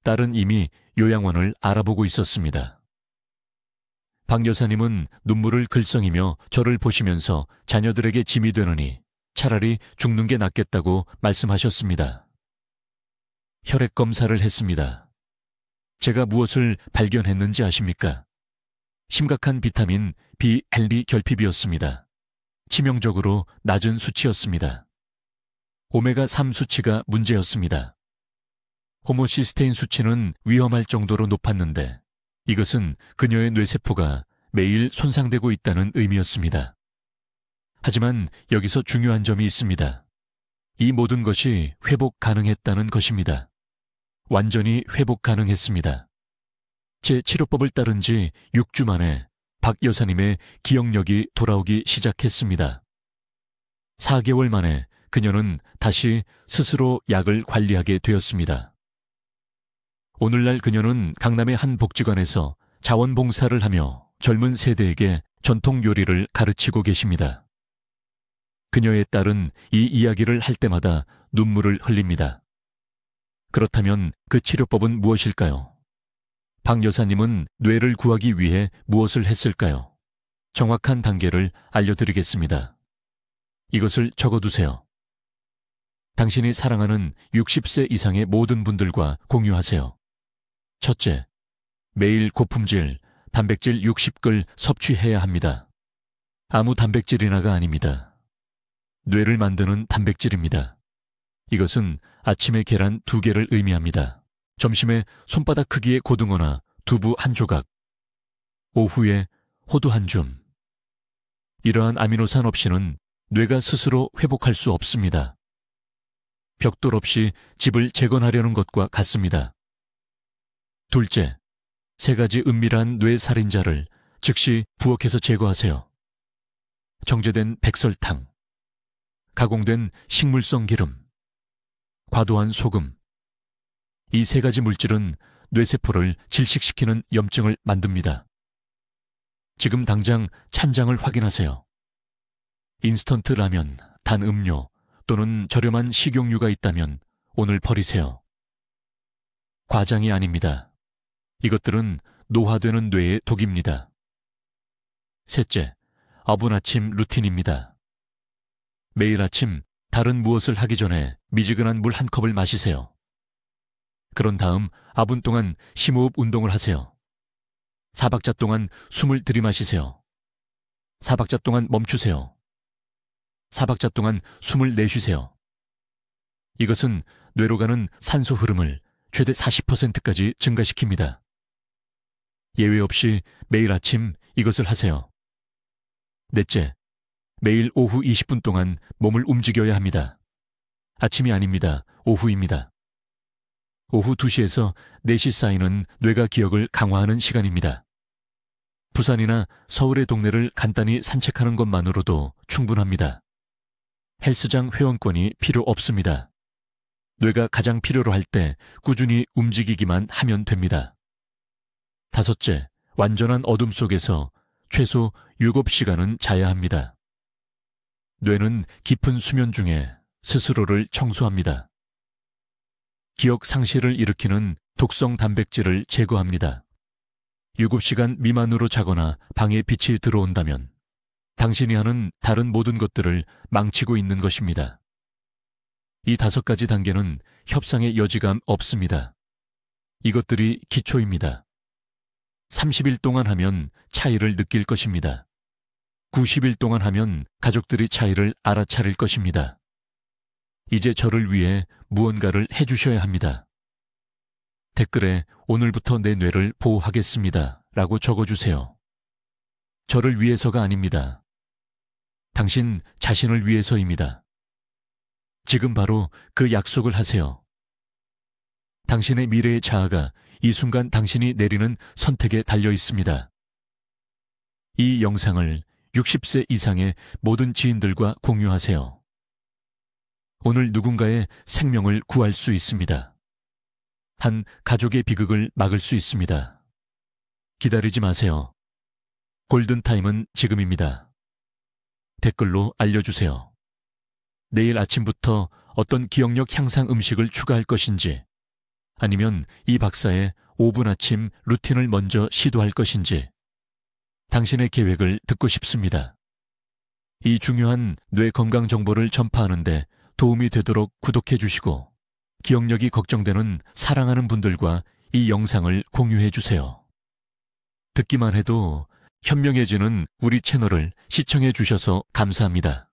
딸은 이미 요양원을 알아보고 있었습니다. 박 여사님은 눈물을 글썽이며 저를 보시면서 자녀들에게 짐이 되느니 차라리 죽는 게 낫겠다고 말씀하셨습니다. 혈액 검사를 했습니다. 제가 무엇을 발견했는지 아십니까? 심각한 비타민 B12 결핍이었습니다. 치명적으로 낮은 수치였습니다. 오메가3 수치가 문제였습니다. 호모시스테인 수치는 위험할 정도로 높았는데 이것은 그녀의 뇌세포가 매일 손상되고 있다는 의미였습니다. 하지만 여기서 중요한 점이 있습니다. 이 모든 것이 회복 가능했다는 것입니다. 완전히 회복 가능했습니다. 제 치료법을 따른 지 6주 만에 박 여사님의 기억력이 돌아오기 시작했습니다. 4개월 만에 그녀는 다시 스스로 약을 관리하게 되었습니다. 오늘날 그녀는 강남의 한 복지관에서 자원봉사를 하며 젊은 세대에게 전통 요리를 가르치고 계십니다. 그녀의 딸은 이 이야기를 할 때마다 눈물을 흘립니다. 그렇다면 그 치료법은 무엇일까요? 박 여사님은 뇌를 구하기 위해 무엇을 했을까요? 정확한 단계를 알려드리겠습니다. 이것을 적어두세요. 당신이 사랑하는 60세 이상의 모든 분들과 공유하세요. 첫째, 매일 고품질, 단백질 60g 섭취해야 합니다. 아무 단백질이나가 아닙니다. 뇌를 만드는 단백질입니다. 이것은 아침에 계란 2개를 의미합니다. 점심에 손바닥 크기의 고등어나 두부 한 조각, 오후에 호두 한 줌. 이러한 아미노산 없이는 뇌가 스스로 회복할 수 없습니다. 벽돌 없이 집을 재건하려는 것과 같습니다. 둘째, 3가지 은밀한 뇌살인자를 즉시 부엌에서 제거하세요. 정제된 백설탕, 가공된 식물성 기름, 과도한 소금. 이 3가지 물질은 뇌세포를 질식시키는 염증을 만듭니다. 지금 당장 찬장을 확인하세요. 인스턴트 라면, 단 음료 또는 저렴한 식용유가 있다면 오늘 버리세요. 과장이 아닙니다. 이것들은 노화되는 뇌의 독입니다. 셋째, 어분 아침 루틴입니다. 매일 아침 다른 무엇을 하기 전에 미지근한 물 한 컵을 마시세요. 그런 다음 9분 동안 심호흡 운동을 하세요. 4박자 동안 숨을 들이마시세요. 4박자 동안 멈추세요. 4박자 동안 숨을 내쉬세요. 이것은 뇌로 가는 산소 흐름을 최대 40%까지 증가시킵니다. 예외 없이 매일 아침 이것을 하세요. 넷째, 매일 오후 20분 동안 몸을 움직여야 합니다. 아침이 아닙니다. 오후입니다. 오후 2시에서 4시 사이는 뇌가 기억을 강화하는 시간입니다. 부산이나 서울의 동네를 간단히 산책하는 것만으로도 충분합니다. 헬스장 회원권이 필요 없습니다. 뇌가 가장 필요로 할 때 꾸준히 움직이기만 하면 됩니다. 다섯째, 완전한 어둠 속에서 최소 7시간은 자야 합니다. 뇌는 깊은 수면 중에 스스로를 청소합니다. 기억 상실을 일으키는 독성 단백질을 제거합니다. 7시간 미만으로 자거나 방에 빛이 들어온다면 당신이 하는 다른 모든 것들을 망치고 있는 것입니다. 이 5가지 단계는 협상의 여지가 없습니다. 이것들이 기초입니다. 30일 동안 하면 차이를 느낄 것입니다. 90일 동안 하면 가족들이 차이를 알아차릴 것입니다. 이제 저를 위해 무언가를 해주셔야 합니다. 댓글에 오늘부터 내 뇌를 보호하겠습니다 라고 적어주세요. 저를 위해서가 아닙니다. 당신 자신을 위해서입니다. 지금 바로 그 약속을 하세요. 당신의 미래의 자아가 이 순간 당신이 내리는 선택에 달려 있습니다. 이 영상을 60세 이상의 모든 지인들과 공유하세요. 오늘 누군가의 생명을 구할 수 있습니다. 한 가족의 비극을 막을 수 있습니다. 기다리지 마세요. 골든타임은 지금입니다. 댓글로 알려주세요. 내일 아침부터 어떤 기억력 향상 음식을 추가할 것인지, 아니면 이 박사의 5분 아침 루틴을 먼저 시도할 것인지, 당신의 계획을 듣고 싶습니다. 이 중요한 뇌 건강 정보를 전파하는데 도움이 되도록 구독해 주시고 기억력이 걱정되는 사랑하는 분들과 이 영상을 공유해 주세요. 듣기만 해도 현명해지는 우리 채널을 시청해 주셔서 감사합니다.